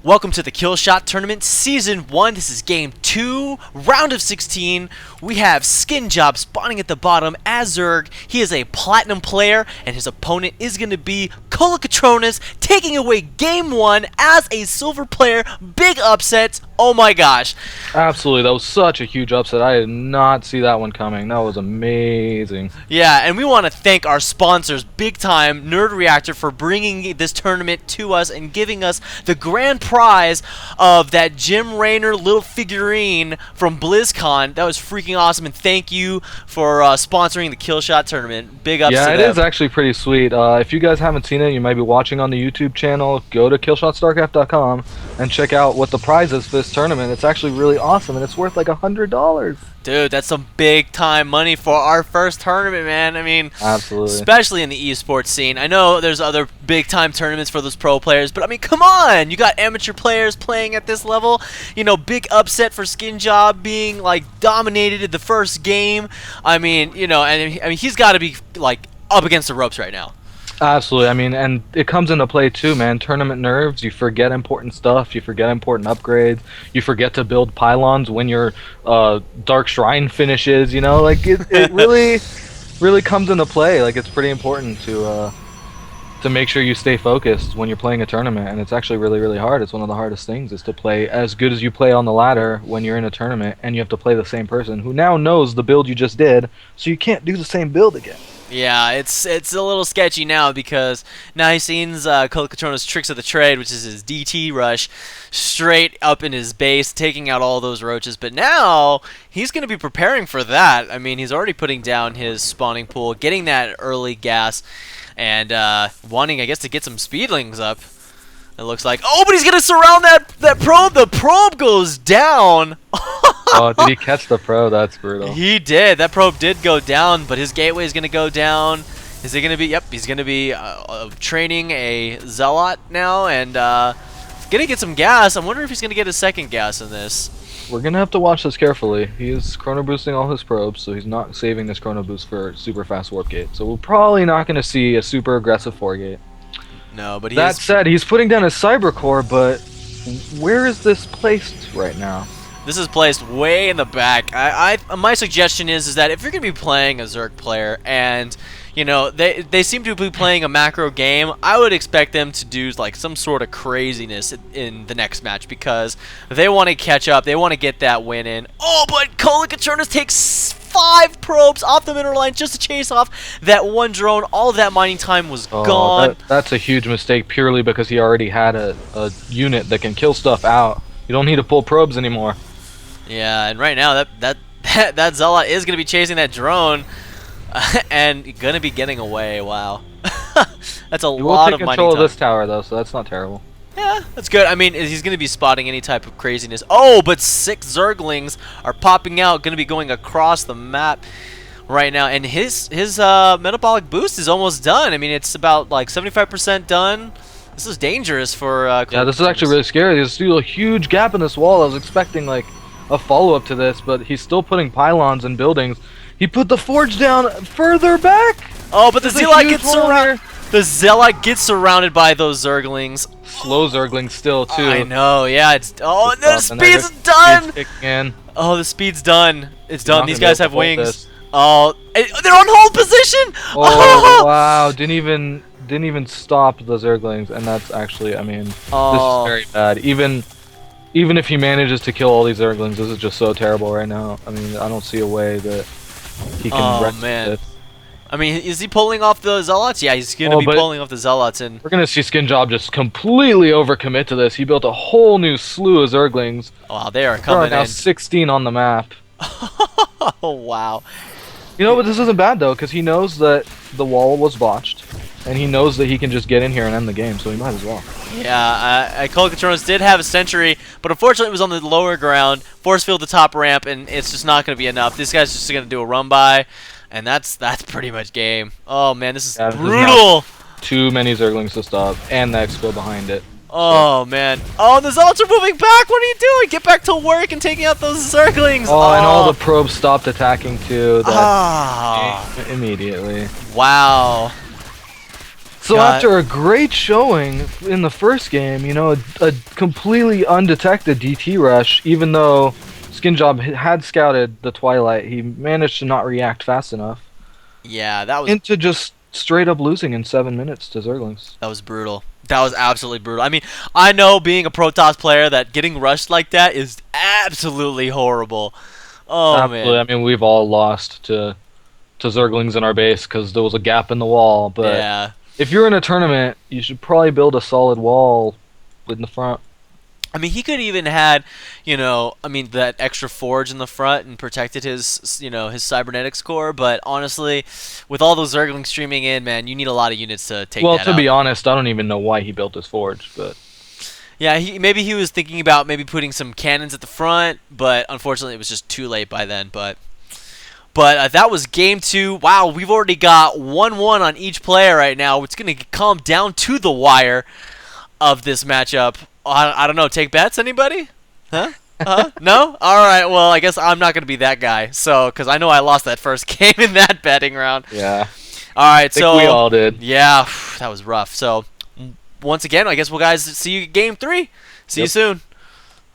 Welcome to the Killshot Tournament Season 1. This is Game 2, Round of 16. We have Skinjob spawning at the bottom as Zerg. He is a Platinum player, and his opponent is going to be Kolokotronis, taking away Game 1 as a Silver player. Big upset. Oh my gosh. Absolutely. That was such a huge upset. I did not see that one coming. That was amazing. Yeah, and we want to thank our sponsors, big time, Nerd Reactor, for bringing this tournament to us and giving us the grand prize of that Jim Raynor little figurine from BlizzCon. That was freaking awesome, and thank you for sponsoring the Killshot Tournament. Big ups to them. Yeah, it is actually pretty sweet. If you guys haven't seen it, you might be watching on the YouTube channel. Go to KillshotStarcraft.com and check out what the prize is for this tournament. It's actually really awesome, and it's worth like $100. Dude, that's some big time money for our first tournament, man. I mean, absolutely, especially in the esports scene. I know there's other big time tournaments for those pro players, but I mean, come on, you got amateur players playing at this level. You know, big upset for Skinjob being like dominated in the first game. I mean, you know, and I mean he's got to be like up against the ropes right now. Absolutely. I mean, and it comes into play too, man. Tournament nerves, you forget important stuff, you forget important upgrades, you forget to build pylons when your Dark Shrine finishes, you know? Like, it really comes into play. Like, it's pretty important to make sure you stay focused when you're playing a tournament, and it's actually really, really hard. It's one of the hardest things, is to play as good as you play on the ladder when you're in a tournament, and you have to play the same person who now knows the build you just did, so you can't do the same build again. Yeah, it's a little sketchy now because now he's seen Kolokotronis' tricks of the trade, which is his DT rush, straight up in his base, taking out all those roaches. But now he's going to be preparing for that. I mean, he's already putting down his spawning pool, getting that early gas, and wanting, I guess, to get some speedlings up. It looks like. Oh, but he's going to surround that probe. The probe goes down. Oh, did he catch the probe? That's brutal. He did. That probe did go down, but his gateway is going to go down. Is he going to be? Yep, he's going to be training a Zealot now and going to get some gas. I'm wondering if he's going to get a second gas in this. We're going to have to watch this carefully. He is chrono boosting all his probes, so he's not saving this chrono boost for super fast warp gate. So we're probably not going to see a super aggressive 4 gate. No, but that said, he's putting down his cyber core, but where is this placed right now? This is placed way in the back. My suggestion is that if you're going to be playing a Zerg player and, you know, they seem to be playing a macro game, I would expect them to do like some sort of craziness in the next match because they want to catch up. They want to get that win in. Oh, but Kolokotronis takes 5 probes off the middle line just to chase off that one drone. All of that mining time was gone. That's a huge mistake purely because he already had a unit that can kill stuff out. You don't need to pull probes anymore. Yeah, and right now that Zealot is going to be chasing that drone and going to be getting away. Wow. That's a lot of mining time. We'll take control of this tower, though, so that's not terrible. Yeah, that's good. I mean, he's going to be spotting any type of craziness. Oh, but 6 Zerglings are popping out, going to be going across the map right now. And his metabolic boost is almost done. I mean, it's about like 75% done. This is dangerous for yeah, this is actually really scary. There's still a huge gap in this wall. I was expecting like a follow-up to this, but he's still putting pylons and buildings. He put the forge down further back. Oh, but the Zealot gets surrounded. The Zealot gets surrounded by those Zerglings. Slow Zerglings still too. I know. Yeah, it's the speed's done. Oh, the speed's done. It's done. These guys have wings. Oh, they're on hold position. Oh wow! Didn't even stop the Zerglings, and that's actually, I mean, this is very bad. Even if he manages to kill all these Zerglings, this is just so terrible right now. I mean, I don't see a way that he can wreck it. I mean, is he pulling off the Zealots? Yeah, he's going to be pulling off the Zealots. And we're going to see Skinjob just completely overcommit to this. He built a whole new slew of Zerglings. Wow, they are coming in. There are now 16 on the map. Oh, wow. You know, but this isn't bad, though, because he knows that the wall was botched. And he knows that he can just get in here and end the game, so he might as well. Yeah, Kolokotronis did have a sentry, but unfortunately it was on the lower ground. Force field the top ramp, and it's just not going to be enough. This guy's just going to do a run by, and that's pretty much game. Oh man, this is brutal. Too many Zerglings to stop, and the expo behind it. Oh man. Oh, the Zealots are moving back. What are you doing? Get back to work and taking out those Zerglings. Oh, and all the probes stopped attacking too. Immediately. Wow. So after a great showing in the first game, a completely undetected DT rush, even though Skinjob had scouted the Twilight, he managed to not react fast enough. Yeah, that was Into just straight up losing in 7 minutes to Zerglings. that was brutal. That was absolutely brutal. I mean, I know being a Protoss player that getting rushed like that is absolutely horrible. Oh Absolutely. man. I mean, we've all lost to Zerglings in our base because there was a gap in the wall. But Yeah. if you're in a tournament, you should probably build a solid wall in the front. I mean, he could even had, that extra forge in the front and protected his cybernetics core. But honestly, with all those Zerglings streaming in, man, you need a lot of units to take Well, that to out. be honest, I don't even know why he built his forge, but Yeah, maybe he was thinking about maybe putting some cannons at the front, but unfortunately, it was just too late by then. But that was game 2. Wow, we've already got 1-1 on each player right now. It's gonna come down to the wire of this matchup. I don't know. Take bets, anybody? Huh? No? All right. Well, I guess I'm not gonna be that guy. So, because I know I lost that first game in that betting round. yeah. All right. I think we all did. Yeah, that was rough. So, once again, I guess we'll guys see you game 3. See you soon.